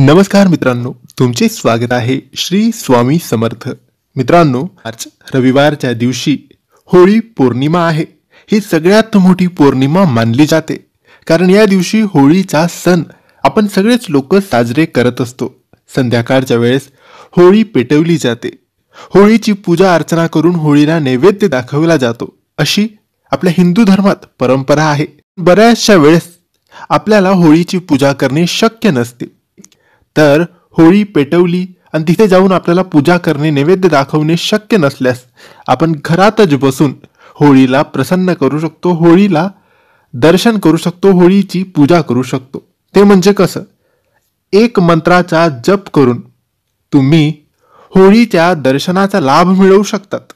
नमस्कार मित्रांनो, तुमचे स्वागत आहे श्री स्वामी समर्थ। मित्रांनो, आज रविवारच्या दिवशी होळी पौर्णिमा आहे। ही सगळ्यात मोठी पौर्णिमा मानली जाते, कारण या दिवशी होळीचा सण आपण सगळेच लोक साजरे करत असतो। संध्याकाळच्या वेळेस होळी पेटवली जाते। होळीची पूजा अर्चना करून होळीला नैवेद्य दाखवला जातो, अशी आपल्या हिंदू धर्मात परंपरा आहे। बऱ्याचशा वेळेस आपल्याला होळीची पूजा करणे शक्य नसते, तर होळी पेटवली आणि तिथे जाऊन आपल्याला पूजा करणे, नैवेद्य दाखवणे शक्य नसल्यास आपण घरातच बसून होळीला प्रसन्न करू शकतो, होळीला दर्शन करू शकतो, होळीची पूजा करू शकतो। ते म्हणजे कसं, एक मंत्राचा जप करून तुम्ही होळीच्या दर्शनाचा लाभ मिळवू शकतात।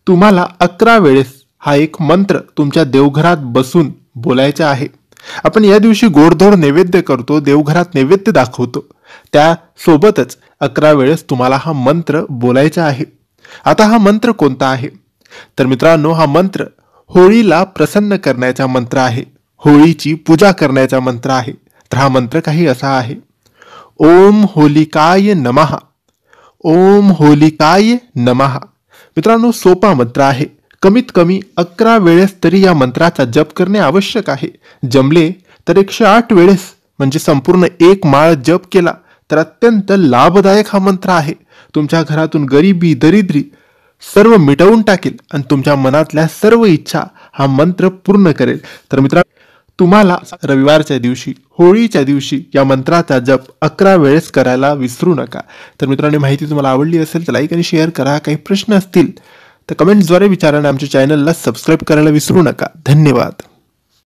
तुम्हाला 11 वेळेस हा एक मंत्र तुमच्या देवघरात बसून बोलायचा आहे। आपण या दिवशी गोडधोड नैवेद्य करतो, देवघरात नैवेद्य दाखवतो, त्या सोबतच 11 वेळेस तुम्हाला हा मंत्र बोलायचा आहे। आता हा मंत्र कोणता आहे तर मित्रांनो, हा मंत्र होळीला प्रसन्न करण्याचा मंत्र आहे, होळीची पूजा करण्याचा मंत्र आहे। तर हा मंत्र काही असा आहे, ओम होलिकाय नमः, ओम होलिकाय नमः। मित्रांनो, सोपा मंत्र आहे, कमीत कमी 11 वेळेस तरी या मंत्राचा जप करणे आवश्यक आहे। जमले तर 108 वेळेस, म्हणजे संपूर्ण एक माळ जप केला तर अत्यंत लाभदायक हा मंत्र आहे। तुमच्या घरातून गरिबी, दरिद्री सर्व मिटवून टाकेल आणि तुमच्या मनातल्या सर्व इच्छा हा मंत्र पूर्ण करेल। तर मित्रांनो, तुम्हाला रविवारच्या दिवशी, होळीच्या दिवशी या मंत्राचा जप 11 वेळेस करायला विसरू नका। तर मित्रांनो, माहिती तुम्हाला आवडली असेल तर लाईक आणि शेअर करा। काही प्रश्न असतील तर कमेंट्सद्वारे विचारा, आमच्या चॅनलला सबस्क्राईब करायला विसरू नका। धन्यवाद।